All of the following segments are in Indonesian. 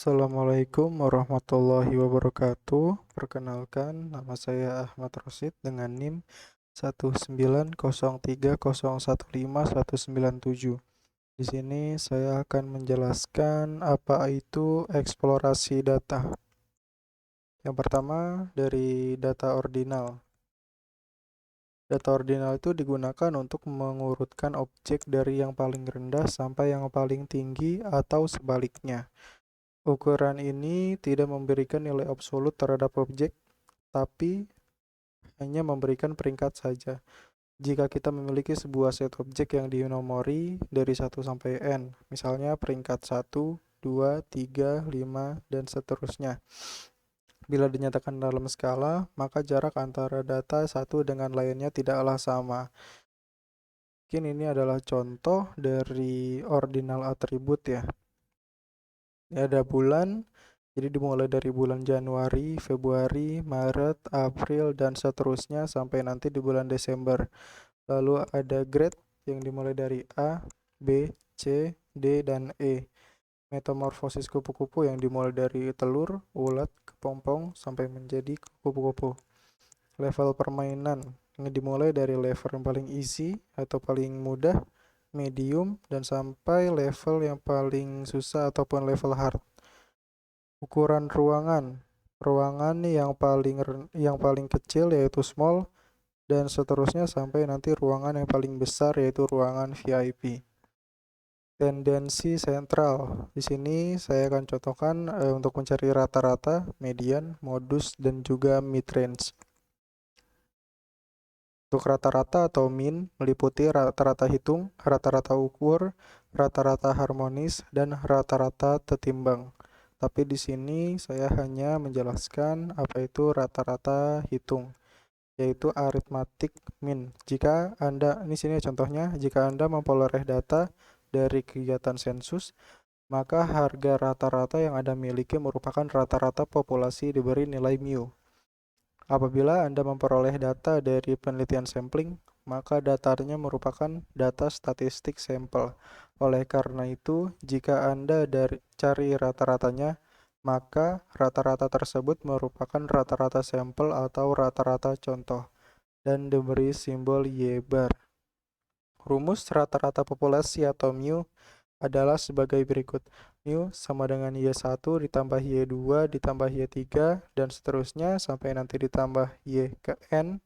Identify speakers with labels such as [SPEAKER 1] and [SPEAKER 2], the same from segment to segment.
[SPEAKER 1] Assalamualaikum warahmatullahi wabarakatuh. Perkenalkan, nama saya Ahmad Rosid dengan NIM 19030315197. Di sini saya akan menjelaskan apa itu eksplorasi data. Yang pertama dari data ordinal. Data ordinal itu digunakan untuk mengurutkan objek dari yang paling rendah sampai yang paling tinggi atau sebaliknya. Ukuran ini tidak memberikan nilai absolut terhadap objek, tapi hanya memberikan peringkat saja. Jika kita memiliki sebuah set objek yang dinomori dari 1 sampai n, misalnya peringkat 1, 2, 3, 5, dan seterusnya. Bila dinyatakan dalam skala, maka jarak antara data satu dengan lainnya tidaklah sama. Mungkin ini adalah contoh dari ordinal atribut ya. Ini ada bulan, jadi dimulai dari bulan Januari, Februari, Maret, April, dan seterusnya sampai nanti di bulan Desember. Lalu ada grade yang dimulai dari A, B, C, D, dan E. Metamorfosis kupu-kupu yang dimulai dari telur, ulat, kepompong, sampai menjadi kupu-kupu. Level permainan yang dimulai dari level yang paling easy atau paling mudah, medium, dan sampai level yang paling susah ataupun level hard. Ukuran ruangan. Ruangan yang paling kecil yaitu small dan seterusnya sampai nanti ruangan yang paling besar yaitu ruangan VIP. Tendensi sentral. Di sini saya akan contohkan untuk mencari rata-rata, median, modus, dan juga mid-range. Untuk rata-rata atau min meliputi rata-rata hitung, rata-rata ukur, rata-rata harmonis, dan rata-rata tertimbang. Tapi di sini saya hanya menjelaskan apa itu rata-rata hitung, yaitu arithmetic mean. Jika Anda, ini sini contohnya, jika Anda memperoleh data dari kegiatan sensus, maka harga rata-rata yang Anda miliki merupakan rata-rata populasi diberi nilai mu. Apabila Anda memperoleh data dari penelitian sampling, maka datanya merupakan data statistik sampel. Oleh karena itu, jika Anda cari rata-ratanya, maka rata-rata tersebut merupakan rata-rata sampel atau rata-rata contoh, dan diberi simbol Y bar. Rumus rata-rata populasi atau mu adalah sebagai berikut. Mu sama dengan Y1 ditambah Y2 ditambah Y3 dan seterusnya sampai nanti ditambah Y ke N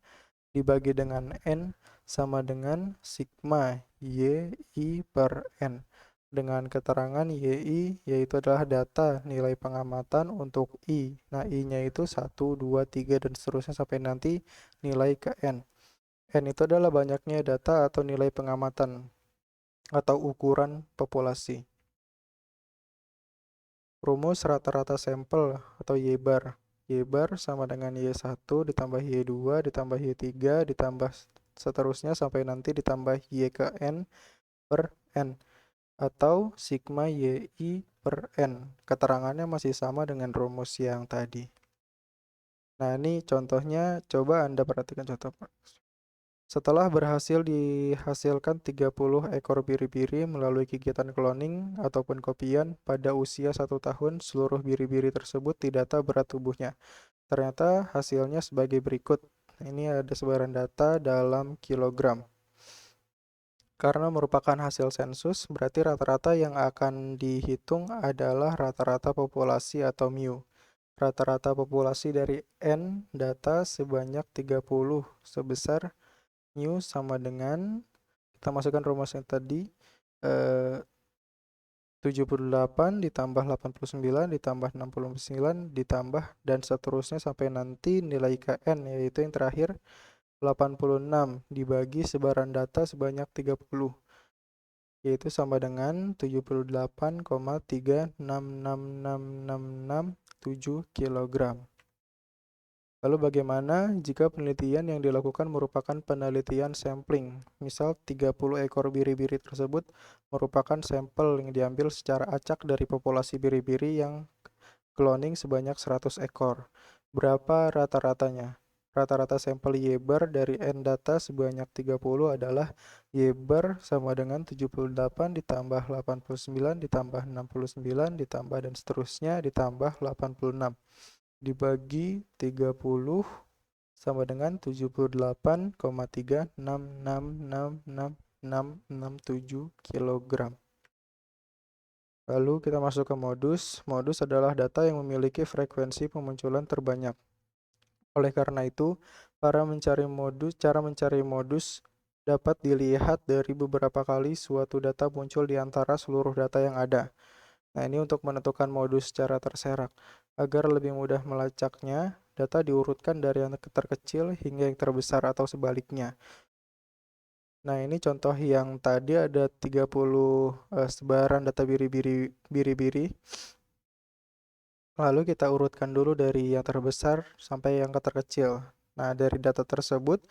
[SPEAKER 1] dibagi dengan N sama dengan sigma YI per N. Dengan keterangan YI yaitu adalah data nilai pengamatan untuk I. Nah, I-nya itu 1, 2, 3 dan seterusnya sampai nanti nilai ke N. N itu adalah banyaknya data atau nilai pengamatan atau ukuran populasi. Rumus rata-rata sampel atau Y bar. Y bar sama dengan Y1 ditambah Y2 ditambah Y3 ditambah seterusnya sampai nanti ditambah Y ke N per N atau sigma YI per N. Keterangannya masih sama dengan rumus yang tadi. Nah, ini contohnya, coba Anda perhatikan contoh. Setelah berhasil dihasilkan 30 ekor biri-biri melalui kegiatan cloning ataupun kopian, pada usia 1 tahun seluruh biri-biri tersebut didata berat tubuhnya. Ternyata hasilnya sebagai berikut. Ini ada sebaran data dalam kilogram. Karena merupakan hasil sensus, berarti rata-rata yang akan dihitung adalah rata-rata populasi atau mu. Rata-rata populasi dari N data sebanyak 30 sebesar mu sama dengan, kita masukkan rumus yang tadi, 78 ditambah 89 ditambah 69 ditambah dan seterusnya sampai nanti nilai KN, yaitu yang terakhir 86 dibagi sebaran data sebanyak 30, yaitu sama dengan 78,366667 kg. Lalu bagaimana jika penelitian yang dilakukan merupakan penelitian sampling? Misal 30 ekor biri-biri tersebut merupakan sampel yang diambil secara acak dari populasi biri-biri yang cloning sebanyak 100 ekor. Berapa rata-ratanya? rata-rata sampel Y bar dari N data sebanyak 30 adalah Y bar sama dengan 78 ditambah 89 ditambah 69 ditambah dan seterusnya ditambah 86 dibagi 30 sama dengan 78,366666667 kg. Lalu kita masuk ke modus. Modus adalah data yang memiliki frekuensi pemunculan terbanyak. Oleh karena itu, cara mencari modus dapat dilihat dari beberapa kali suatu data muncul di antara seluruh data yang ada. Nah, ini untuk menentukan modus secara terserak. Agar lebih mudah melacaknya, data diurutkan dari yang terkecil hingga yang terbesar atau sebaliknya. Nah, ini contoh yang tadi ada 30 sebaran data biri-biri. Lalu kita urutkan dulu dari yang terbesar sampai yang terkecil. Nah, dari data tersebut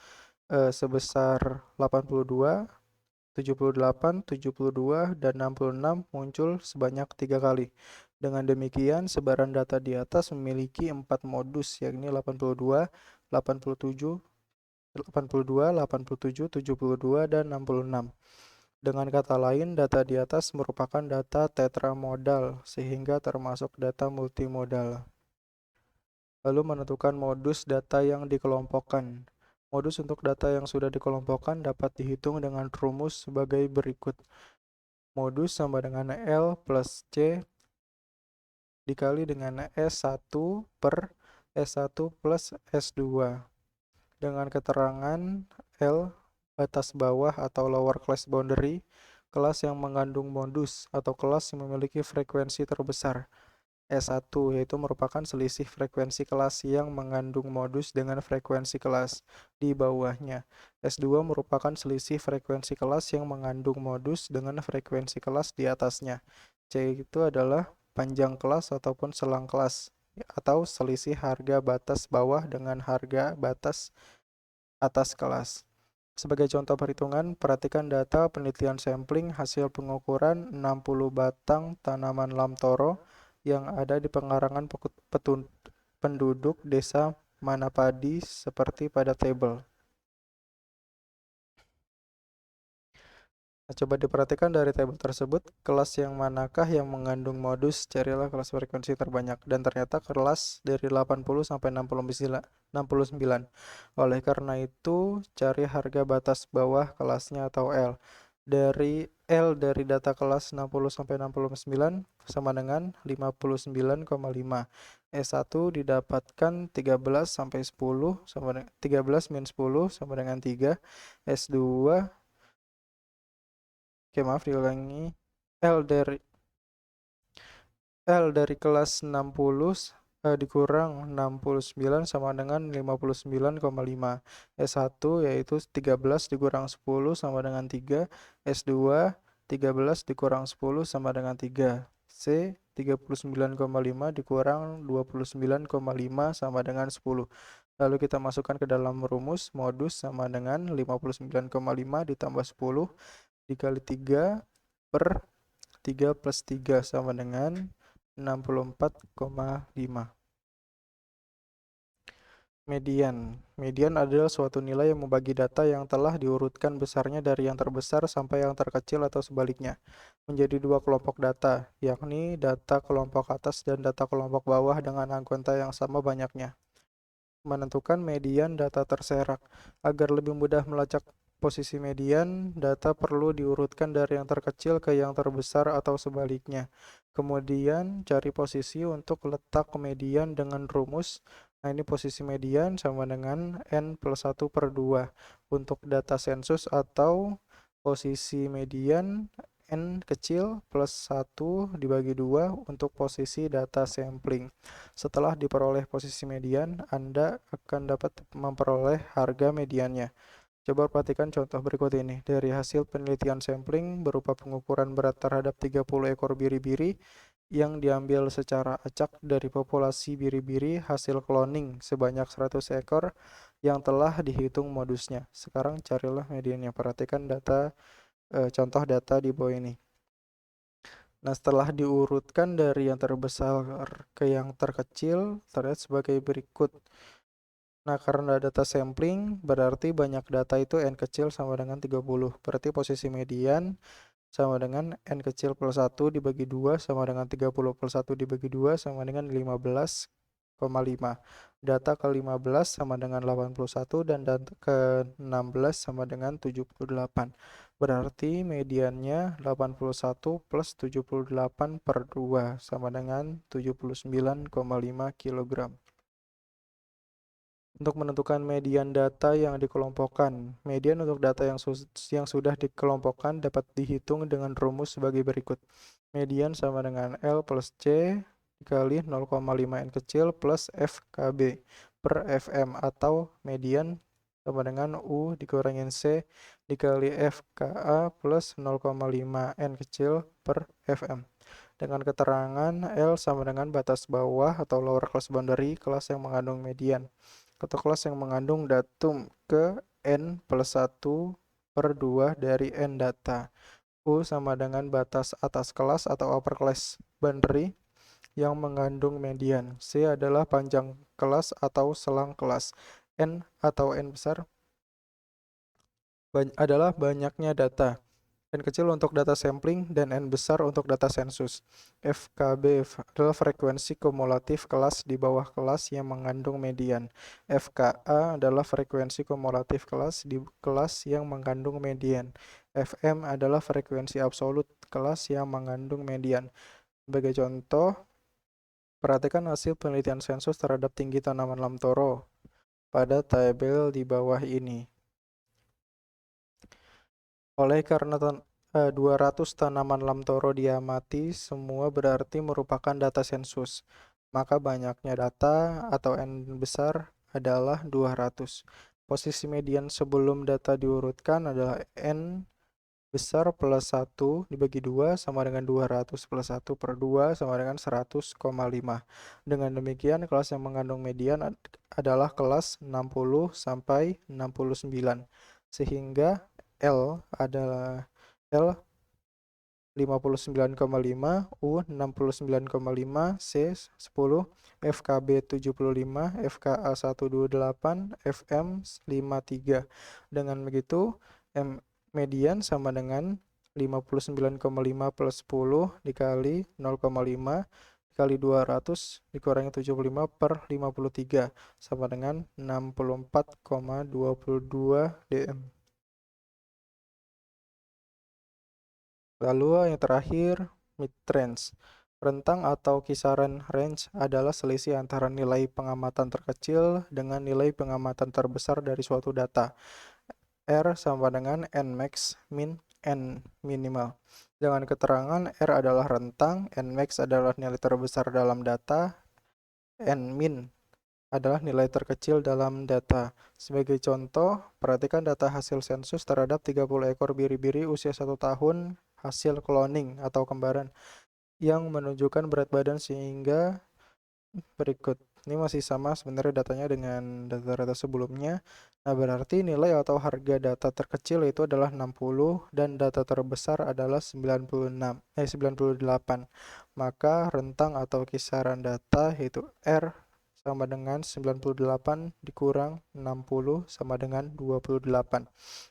[SPEAKER 1] sebesar 82, 78, 72, dan 66 muncul sebanyak 3 kali. Dengan demikian, sebaran data di atas memiliki 4 modus, yakni 82, 87, 82, 87, 72, dan 66. Dengan kata lain, data di atas merupakan data tetramodal, sehingga termasuk data multimodal. Lalu menentukan modus data yang dikelompokkan. Modus untuk data yang sudah dikelompokkan dapat dihitung dengan rumus sebagai berikut. Modus sama dengan L plus C dikali dengan S1 per S1 plus S2. Dengan keterangan L batas bawah atau lower class boundary, kelas yang mengandung modus atau kelas yang memiliki frekuensi terbesar. S1 yaitu merupakan selisih frekuensi kelas yang mengandung modus dengan frekuensi kelas di bawahnya. S2 merupakan selisih frekuensi kelas yang mengandung modus dengan frekuensi kelas di atasnya. C itu adalah panjang kelas ataupun selang kelas atau selisih harga batas bawah dengan harga batas atas kelas. Sebagai contoh perhitungan, perhatikan data penelitian sampling hasil pengukuran 60 batang tanaman lamtoro yang ada di pengarangan penduduk desa Manapadi seperti pada tabel. Nah, coba diperhatikan dari tabel tersebut, kelas yang manakah yang mengandung modus, carilah kelas frekuensi terbanyak. Dan ternyata kelas dari 80 sampai 69. Oleh karena itu, cari harga batas bawah kelasnya atau L. L dari data kelas 60 sampai 69 sama dengan 59,5. S1 didapatkan 13 sampai 10 sama dengan 13 min 10 sama dengan 3. S2 Oke, maaf diulangi. L dari kelas 60 dikurang 69 sama dengan 59,5. S1 yaitu 13 dikurang 10 sama dengan 3. S2 13 dikurang 10 sama dengan 3. C 39,5 dikurang 29,5 sama dengan 10. Lalu kita masukkan ke dalam rumus modus sama dengan 59,5 ditambah 10 dikali 3 per 3 plus 3 sama dengan 64,5. Median adalah suatu nilai yang membagi data yang telah diurutkan besarnya dari yang terbesar sampai yang terkecil atau sebaliknya menjadi dua kelompok data, yakni data kelompok atas dan data kelompok bawah dengan anggota yang sama banyaknya. Menentukan median data terserak. Agar lebih mudah melacak posisi median, data perlu diurutkan dari yang terkecil ke yang terbesar atau sebaliknya. Kemudian cari posisi untuk letak median dengan rumus. Nah, ini posisi median sama dengan N plus 1 per 2 untuk data sensus, atau posisi median N kecil plus 1 dibagi 2 untuk posisi data sampling. Setelah diperoleh posisi median, Anda akan dapat memperoleh harga mediannya. Coba perhatikan contoh berikut ini. Dari hasil penelitian sampling berupa pengukuran berat terhadap 30 ekor biri-biri yang diambil secara acak dari populasi biri-biri hasil cloning sebanyak 100 ekor yang telah dihitung modusnya. Sekarang carilah mediannya. Perhatikan contoh data di bawah ini. Nah, setelah diurutkan dari yang terbesar ke yang terkecil, terlihat sebagai berikut. Nah, karena data sampling berarti banyak data itu N kecil sama dengan 30. Berarti posisi median sama dengan N kecil plus 1 dibagi 2 sama dengan 30 plus 1 dibagi 2 sama dengan 15,5. Data ke-15 sama dengan 81 dan data ke-16 sama dengan 78. Berarti mediannya 81 plus 78 per 2 sama dengan 79,5 kg. Untuk menentukan median data yang dikelompokkan. Median untuk data yang sudah dikelompokkan dapat dihitung dengan rumus sebagai berikut. Median sama dengan L plus C dikali 0,5 N kecil plus FKB per FM, atau median sama dengan U dikurangin C dikali FKA plus 0,5 N kecil per FM. Dengan keterangan L sama dengan batas bawah atau lower class boundary kelas yang mengandung median, atau kelas yang mengandung datum ke N plus 1 per 2 dari N data. U sama dengan batas atas kelas atau upper class boundary yang mengandung median. C adalah panjang kelas atau selang kelas. N atau N besar adalah banyaknya data. N kecil untuk data sampling dan N besar untuk data sensus. FKB adalah frekuensi kumulatif kelas di bawah kelas yang mengandung median. FKA adalah frekuensi kumulatif kelas di kelas yang mengandung median. FM adalah frekuensi absolut kelas yang mengandung median. Sebagai contoh, perhatikan hasil penelitian sensus terhadap tinggi tanaman lamtoro pada tabel di bawah ini. Oleh karena 200 tanaman lamtoro diamati, semua berarti merupakan data sensus. Maka banyaknya data atau N besar adalah 200. Posisi median sebelum data diurutkan adalah N besar plus 1 dibagi 2 sama dengan 200 plus 1 per 2 sama dengan 100,5. Dengan demikian, kelas yang mengandung median adalah kelas 60 sampai 69. Sehingga L adalah L 59,5, U 69,5, C 10, FKB 75, FKA 128, FM 53. Dengan begitu, median sama dengan 59,5 plus 10 dikali 0,5 dikali 200 dikurangi 75 per 53 sama dengan 64,22 dm. Lalu yang terakhir, mid-range. Rentang atau kisaran range adalah selisih antara nilai pengamatan terkecil dengan nilai pengamatan terbesar dari suatu data. R sama dengan N max min N minimal. Dengan keterangan R adalah rentang, N max adalah nilai terbesar dalam data, N min adalah nilai terkecil dalam data. Sebagai contoh, perhatikan data hasil sensus terhadap 30 ekor biri-biri usia 1 tahun hasil cloning atau kembaran yang menunjukkan berat badan sehingga berikut. Ini masih sama sebenarnya datanya dengan data-data sebelumnya. Nah, berarti nilai atau harga data terkecil itu adalah 60 dan data terbesar adalah 98. Maka rentang atau kisaran data yaitu R sama dengan 98 dikurang 60 sama dengan 28.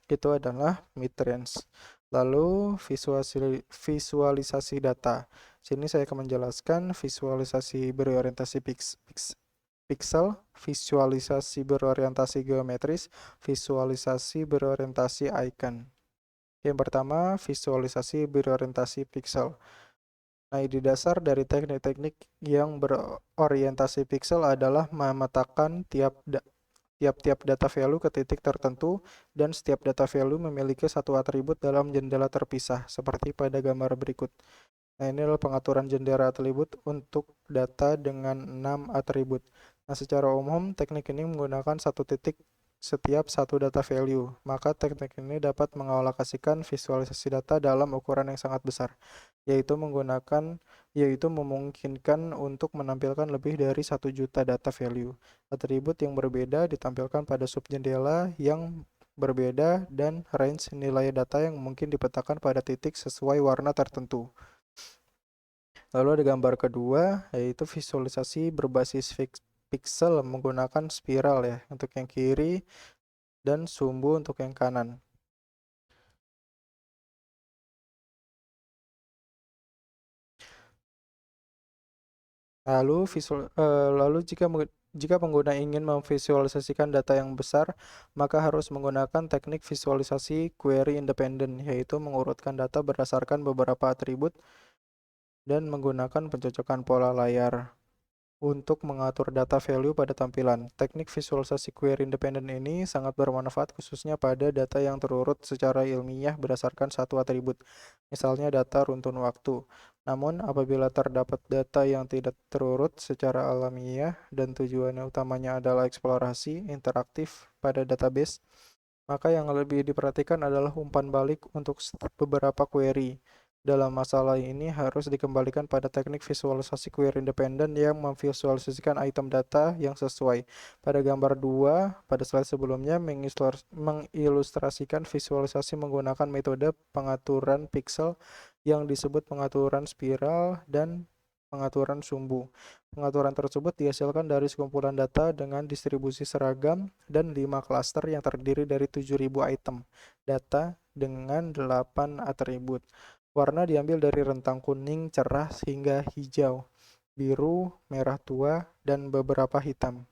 [SPEAKER 1] Itu adalah mid-range. Lalu visualisasi data. Sini saya akan menjelaskan visualisasi berorientasi pixel, visualisasi berorientasi geometris, visualisasi berorientasi icon. Yang pertama, visualisasi berorientasi pixel. Nah, ide dasar dari teknik-teknik yang berorientasi pixel adalah memetakan tiap-tiap data value ke titik tertentu, dan setiap data value memiliki satu atribut dalam jendela terpisah, seperti pada gambar berikut. Nah, ini adalah pengaturan jendela atribut untuk data dengan 6 atribut. Nah, secara umum, teknik ini menggunakan satu titik setiap satu data value. Maka teknik ini dapat mengalokasikan visualisasi data dalam ukuran yang sangat besar, yaitu memungkinkan untuk menampilkan lebih dari 1 juta data value. Atribut yang berbeda ditampilkan pada subjendela yang berbeda dan range nilai data yang mungkin dipetakan pada titik sesuai warna tertentu. Lalu ada gambar kedua, yaitu visualisasi berbasis pixel menggunakan spiral ya untuk yang kiri dan sumbu untuk yang kanan. Lalu jika pengguna ingin memvisualisasikan data yang besar, maka harus menggunakan teknik visualisasi query independent, yaitu mengurutkan data berdasarkan beberapa atribut dan menggunakan pencocokan pola layar untuk mengatur data value pada tampilan. Teknik visualisasi query independent ini sangat bermanfaat khususnya pada data yang terurut secara ilmiah berdasarkan satu atribut, misalnya data runtun waktu. Namun, apabila terdapat data yang tidak terurut secara alamiah dan tujuannya utamanya adalah eksplorasi interaktif pada database, maka yang lebih diperhatikan adalah umpan balik untuk beberapa query. Dalam masalah ini harus dikembalikan pada teknik visualisasi query independent yang memvisualisasikan item data yang sesuai. Pada gambar 2, pada slide sebelumnya mengilustrasikan visualisasi menggunakan metode pengaturan pixel yang disebut pengaturan spiral dan pengaturan sumbu. Pengaturan tersebut dihasilkan dari sekumpulan data dengan distribusi seragam dan 5 klaster yang terdiri dari 7.000 item data dengan 8 atribut. Warna diambil dari rentang kuning cerah hingga hijau, biru, merah tua, dan beberapa hitam.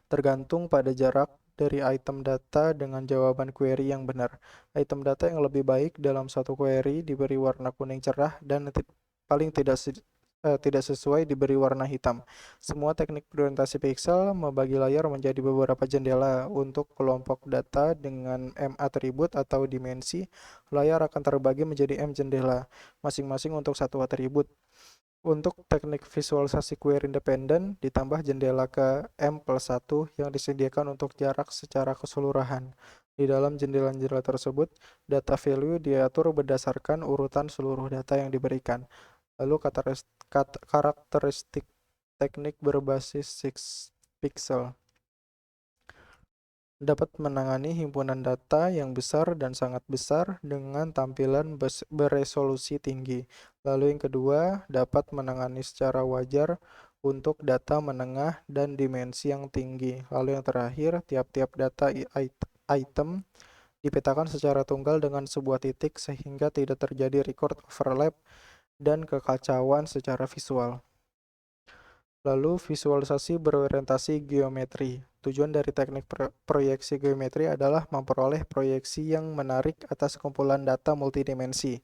[SPEAKER 1] Tergantung pada jarak dari item data dengan jawaban query yang benar. Item data yang lebih baik dalam satu query diberi warna kuning cerah dan paling tidak sesuai diberi warna hitam. Semua teknik presentasi pixel membagi layar menjadi beberapa jendela. Untuk kelompok data dengan M atribut atau dimensi, layar akan terbagi menjadi M jendela, masing-masing untuk satu atribut. Untuk teknik visualisasi query independent, ditambah jendela ke M+1 yang disediakan untuk jarak secara keseluruhan. Di dalam jendela-jendela tersebut, data value diatur berdasarkan urutan seluruh data yang diberikan. Lalu karakteristik teknik berbasis 6 pixel dapat menangani himpunan data yang besar dan sangat besar dengan tampilan beresolusi tinggi. Lalu yang kedua, dapat menangani secara wajar untuk data menengah dan dimensi yang tinggi. Lalu yang terakhir, tiap-tiap data item dipetakan secara tunggal dengan sebuah titik sehingga tidak terjadi record overlap dan kekacauan secara visual. Lalu visualisasi berorientasi geometri. Tujuan dari teknik proyeksi geometri adalah memperoleh proyeksi yang menarik atas kumpulan data multidimensi.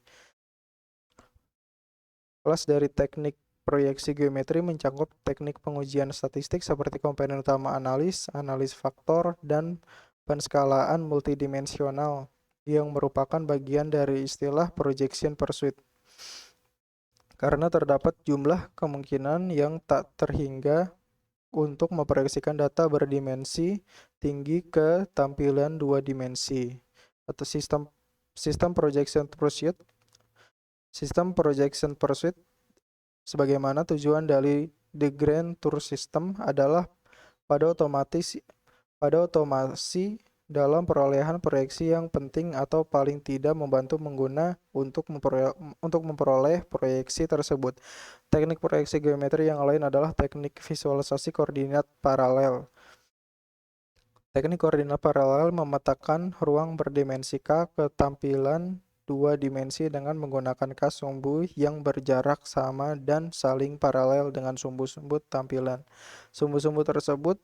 [SPEAKER 1] Kelas dari teknik proyeksi geometri mencakup teknik pengujian statistik seperti komponen utama analis faktor, dan penskalaan multidimensional yang merupakan bagian dari istilah projection pursuit. Karena terdapat jumlah kemungkinan yang tak terhingga untuk memproyeksikan data berdimensi tinggi ke tampilan dua dimensi atau sistem projection pursuit sebagaimana tujuan dari The Grand Tour System adalah pada otomasi dalam perolehan proyeksi yang penting atau paling tidak membantu pengguna untuk memperoleh proyeksi tersebut. Teknik proyeksi geometri yang lain adalah teknik visualisasi koordinat paralel. Teknik koordinat paralel memetakan ruang berdimensi K ke tampilan dua dimensi dengan menggunakan K sumbu yang berjarak sama dan saling paralel dengan sumbu-sumbu tampilan. Sumbu-sumbu tersebut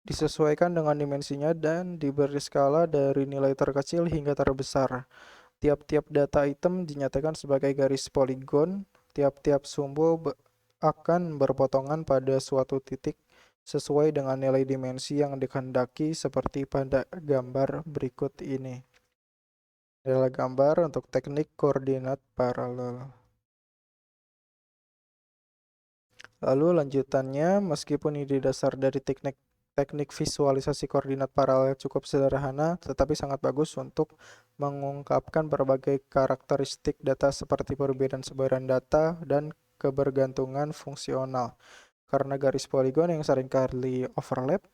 [SPEAKER 1] disesuaikan dengan dimensinya dan diberi skala dari nilai terkecil hingga terbesar. Tiap-tiap data item dinyatakan sebagai garis poligon. Tiap-tiap sumbu akan berpotongan pada suatu titik sesuai dengan nilai dimensi yang dikehendaki seperti pada gambar berikut ini. Adalah gambar untuk teknik koordinat paralel. Lalu lanjutannya, meskipun ini dasar dari teknik visualisasi koordinat paralel cukup sederhana, tetapi sangat bagus untuk mengungkapkan berbagai karakteristik data seperti perbedaan sebaran data dan kebergantungan fungsional. Karena garis poligon yang seringkali overlap,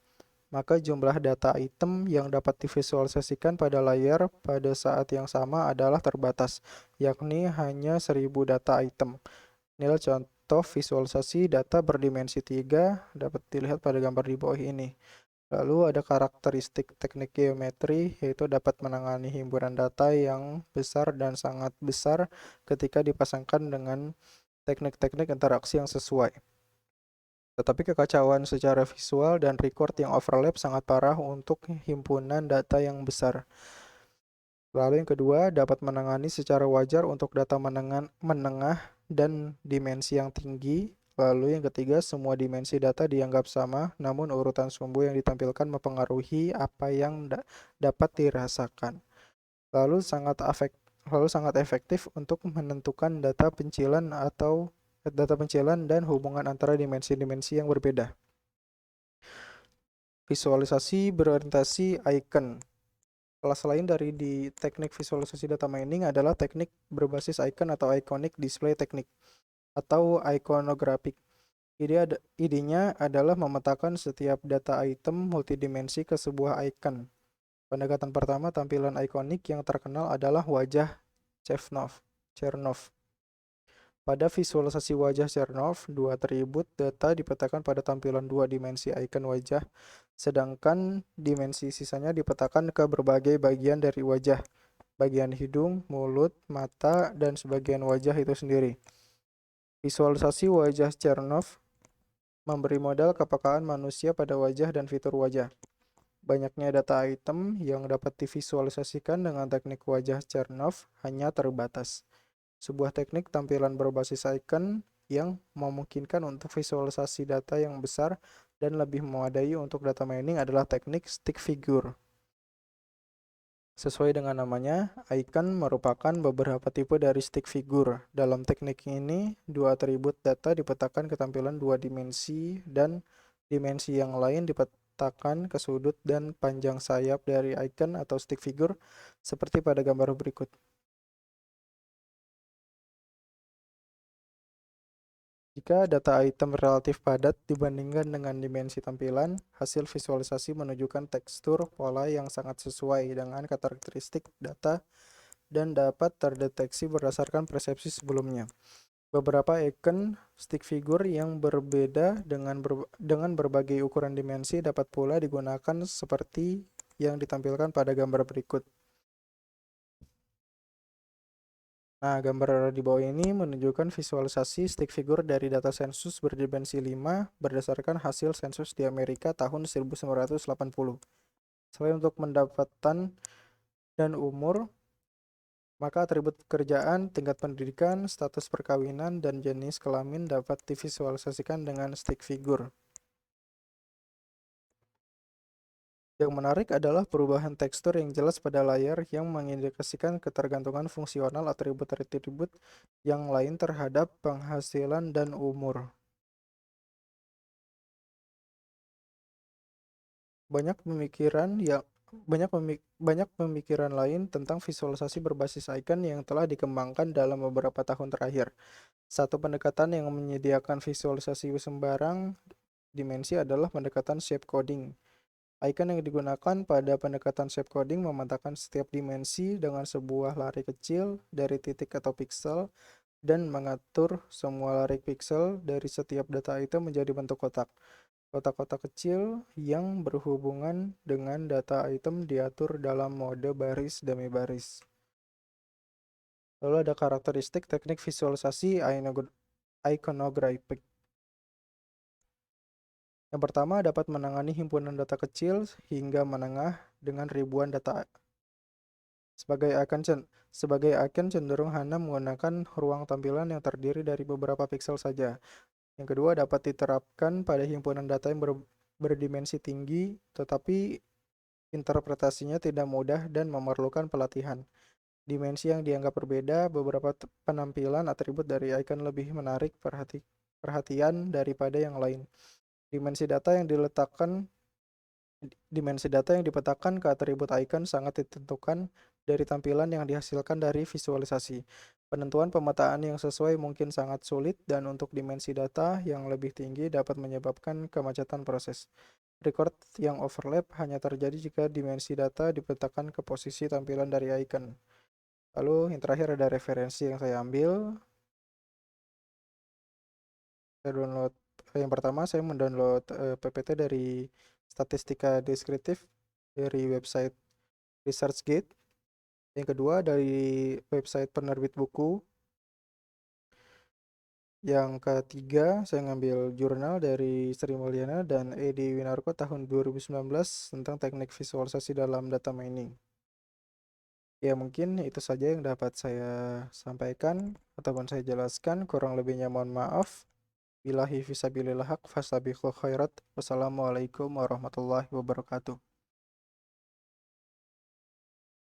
[SPEAKER 1] maka jumlah data item yang dapat divisualisasikan pada layar pada saat yang sama adalah terbatas, yakni hanya 1000 data item. contoh visualisasi data berdimensi 3 dapat dilihat pada gambar di bawah ini. Lalu ada karakteristik teknik geometri, yaitu dapat menangani himpunan data yang besar dan sangat besar ketika dipasangkan dengan teknik-teknik interaksi yang sesuai. Tetapi kekacauan secara visual dan record yang overlap sangat parah untuk himpunan data yang besar. Lalu yang kedua, dapat menangani secara wajar untuk data menengah dan dimensi yang tinggi. Lalu yang ketiga, semua dimensi data dianggap sama, namun urutan sumbu yang ditampilkan mempengaruhi apa yang dapat dirasakan. Lalu sangat efektif untuk menentukan data pencilan dan hubungan antara dimensi-dimensi yang berbeda. Visualisasi berorientasi icon. Kelas lain dari di teknik visualisasi data mining adalah teknik berbasis icon atau iconic display technique atau iconographic. Idenya adalah memetakan setiap data item multidimensi ke sebuah icon. Pendekatan pertama tampilan ikonik yang terkenal adalah wajah Chernoff. Pada visualisasi wajah Chernoff, dua atribut data dipetakan pada tampilan dua dimensi icon wajah, sedangkan dimensi sisanya dipetakan ke berbagai bagian dari wajah, bagian hidung, mulut, mata, dan sebagian wajah itu sendiri. Visualisasi wajah Chernoff memberi modal kepekaan manusia pada wajah dan fitur wajah. Banyaknya data item yang dapat divisualisasikan dengan teknik wajah Chernoff hanya terbatas. Sebuah teknik tampilan berbasis icon yang memungkinkan untuk visualisasi data yang besar dan lebih memadai untuk data mining adalah teknik stick figure. Sesuai dengan namanya, icon merupakan beberapa tipe dari stick figure. Dalam teknik ini, dua atribut data dipetakan ke tampilan dua dimensi dan dimensi yang lain dipetakan ke sudut dan panjang sayap dari icon atau stick figure seperti pada gambar berikut. Jika data item relatif padat dibandingkan dengan dimensi tampilan, hasil visualisasi menunjukkan tekstur pola yang sangat sesuai dengan karakteristik data dan dapat terdeteksi berdasarkan persepsi sebelumnya. Beberapa icon stick figure yang berbeda dengan berbagai ukuran dimensi dapat pula digunakan seperti yang ditampilkan pada gambar berikut. Nah, gambar di bawah ini menunjukkan visualisasi stick figure dari data sensus berdimensi 5 berdasarkan hasil sensus di Amerika tahun 1980. Selain untuk mendapatkan dan umur, maka atribut pekerjaan, tingkat pendidikan, status perkawinan, dan jenis kelamin dapat divisualisasikan dengan stick figure. Yang menarik adalah perubahan tekstur yang jelas pada layar yang mengindikasikan ketergantungan fungsional atribut-atribut yang lain terhadap penghasilan dan umur. Banyak pemikiran lain tentang visualisasi berbasis icon yang telah dikembangkan dalam beberapa tahun terakhir. Satu pendekatan yang menyediakan visualisasi sembarang dimensi adalah pendekatan shape coding. Icon yang digunakan pada pendekatan shape coding memetakan setiap dimensi dengan sebuah lari kecil dari titik atau pixel dan mengatur semua lari pixel dari setiap data item menjadi bentuk kotak. Kotak-kotak kecil yang berhubungan dengan data item diatur dalam mode baris demi baris. Lalu ada karakteristik teknik visualisasi iconographic. Yang pertama, dapat menangani himpunan data kecil hingga menengah dengan ribuan data. Sebagai icon cenderung hanya menggunakan ruang tampilan yang terdiri dari beberapa pixel saja. Yang kedua, dapat diterapkan pada himpunan data yang berdimensi tinggi, tetapi interpretasinya tidak mudah dan memerlukan pelatihan. Dimensi yang dianggap berbeda, beberapa penampilan atribut dari icon lebih menarik perhatian daripada yang lain. Dimensi data yang dipetakan ke atribut icon sangat ditentukan dari tampilan yang dihasilkan dari visualisasi. Penentuan pemetaan yang sesuai mungkin sangat sulit dan untuk dimensi data yang lebih tinggi dapat menyebabkan kemacetan proses. Record yang overlap hanya terjadi jika dimensi data dipetakan ke posisi tampilan dari icon. Lalu yang terakhir ada referensi yang saya ambil. Yang pertama saya mendownload PPT dari Statistika Deskriptif dari website ResearchGate. Yang kedua dari website penerbit buku. Yang ketiga saya ngambil jurnal dari Sri Mulyana dan Edi Winarko tahun 2019 tentang teknik visualisasi dalam data mining. Ya mungkin itu saja yang dapat saya sampaikan ataupun saya jelaskan. Kurang lebihnya mohon maaf. Billahi fisabilillah haq fastabiqul khairat. Wassalamualaikum warahmatullahi wabarakatuh.